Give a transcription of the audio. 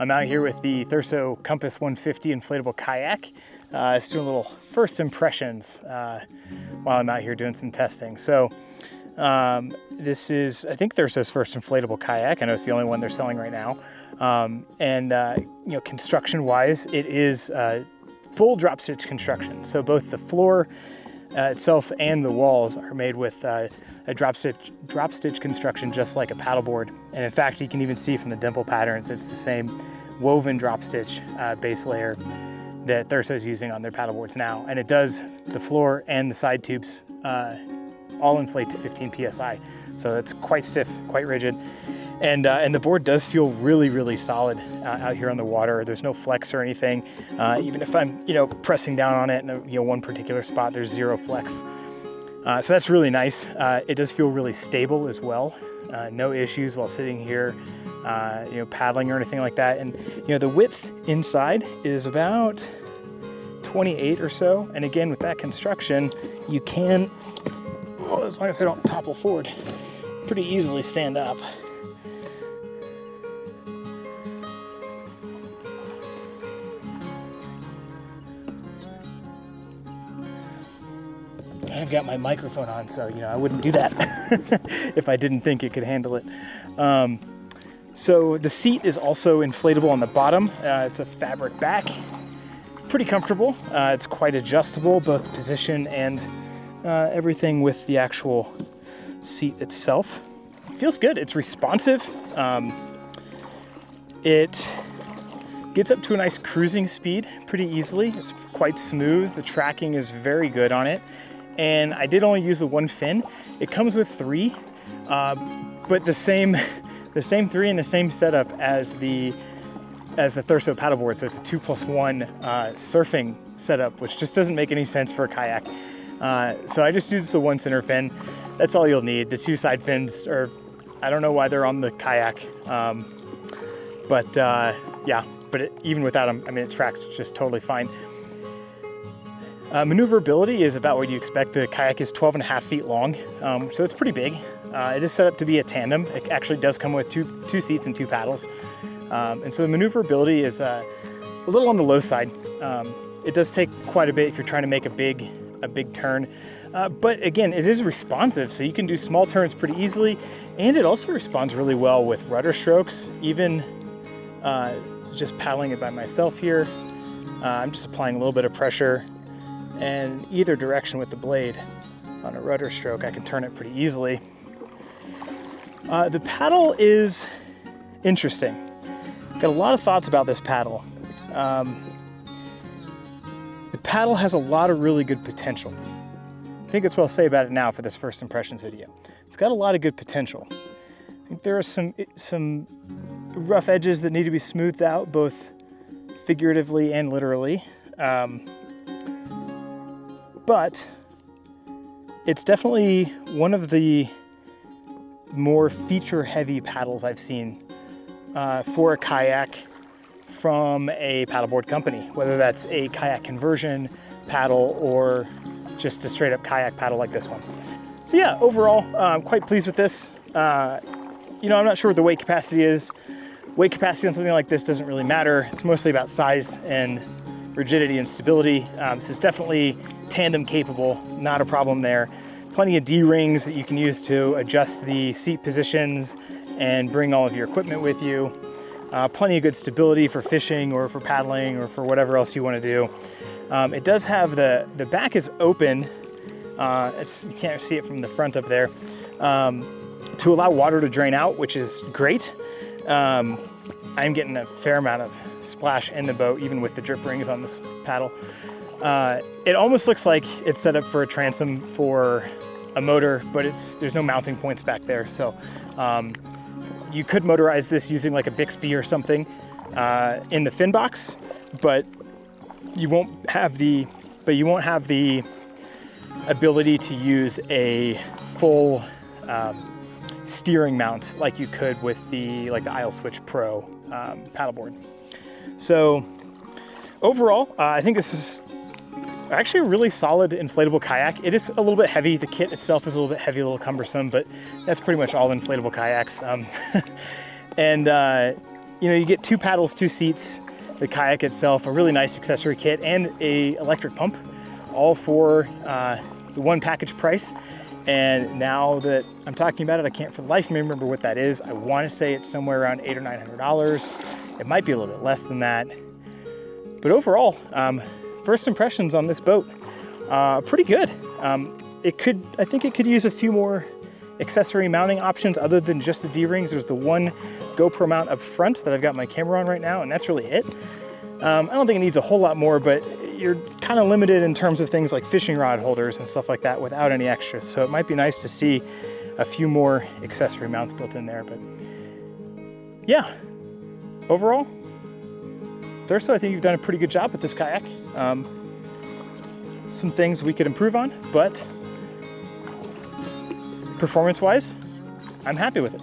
I'm out here with the Thurso Compass 150 inflatable kayak. Just doing a little first impressions while I'm out here doing some testing. So this is, I think, Thurso's first inflatable kayak. I know it's the only one they're selling right now. You know, construction-wise, it is full drop stitch construction. So both the floor itself and the walls are made with a drop stitch construction, just like a paddleboard. And in fact, you can even see from the dimple patterns, it's the same woven drop stitch base layer that Thurso is using on their paddleboards now. And it does, the floor and the side tubes all inflate to 15 PSI. So it's quite stiff, quite rigid. And the board does feel really, really solid out here on the water. There's no flex or anything. Even if I'm, pressing down on it in one particular spot, there's zero flex. So that's really nice. It does feel really stable as well. No issues while sitting here, paddling or anything like that. And the width inside is about 28 or so. And again, with that construction, you can, as long as I don't topple forward, pretty easily stand up. I've got my microphone on, so I wouldn't do that if I didn't think it could handle it. So the seat is also inflatable on the bottom. It's a fabric back, pretty comfortable. It's quite adjustable, both position and everything with the actual seat itself. Feels good. It's responsive. It gets up to a nice cruising speed pretty easily. It's quite smooth. The tracking is very good on it. And I did only use the one fin. It comes with three, but the same three and the same setup as the Thurso paddleboard. So it's a 2+1 surfing setup, which just doesn't make any sense for a kayak. So I just used the one center fin. That's all you'll need. The two side fins are, I don't know why they're on the kayak, even without them, it tracks just totally fine. Maneuverability is about what you expect. The kayak is 12.5 feet long, so it's pretty big. It is set up to be a tandem. It actually does come with two seats and two paddles. And so the maneuverability is a little on the low side. It does take quite a bit if you're trying to make a big turn. But again, it is responsive, so you can do small turns pretty easily. And it also responds really well with rudder strokes, even just paddling it by myself here. I'm just applying a little bit of pressure. And either direction with the blade on a rudder stroke, I can turn it pretty easily. The paddle is interesting. Got a lot of thoughts about this paddle. The paddle has a lot of really good potential. I think that's what I'll say about it now for this first impressions video. It's got a lot of good potential. I think there are some rough edges that need to be smoothed out, both figuratively and literally. But it's definitely one of the more feature-heavy paddles I've seen for a kayak from a paddleboard company, whether that's a kayak conversion paddle or just a straight-up kayak paddle like this one. So yeah, overall, I'm quite pleased with this. I'm not sure what the weight capacity is. Weight capacity on something like this doesn't really matter. It's mostly about size and rigidity and stability. So it's definitely tandem capable, not a problem there. Plenty of D-rings that you can use to adjust the seat positions and bring all of your equipment with you. Plenty of good stability for fishing or for paddling or for whatever else you want to do. It does have the back is open. You can't see it from the front up there, to allow water to drain out, which is great. I'm getting a fair amount of splash in the boat, even with the drip rings on this paddle. It almost looks like it's set up for a transom for a motor, but there's no mounting points back there. So you could motorize this using like a Bixby or something in the fin box, but you won't have the ability to use a full steering mount like you could with the Isle Switch Pro paddleboard. So overall, I think this is actually a really solid inflatable kayak. It is a little bit heavy. The kit itself is a little bit heavy, a little cumbersome, but that's pretty much all inflatable kayaks. And you know, you get 2 paddles, 2 seats, the kayak itself, a really nice accessory kit, and a electric pump, all for the one package price. And now that I'm talking about it, I can't for the life of me remember what that is. I want to say it's somewhere around $800 or $900. It might be a little bit less than that. But overall, first impressions on this boat, pretty good. I think it could use a few more accessory mounting options other than just the D-rings. There's the one GoPro mount up front that I've got my camera on right now, and that's really it. I don't think it needs a whole lot more, but you're kind of limited in terms of things like fishing rod holders and stuff like that without any extras. So it might be nice to see a few more accessory mounts built in there. But yeah, overall, Thurso, I think you've done a pretty good job with this kayak. Some things we could improve on, but performance-wise, I'm happy with it.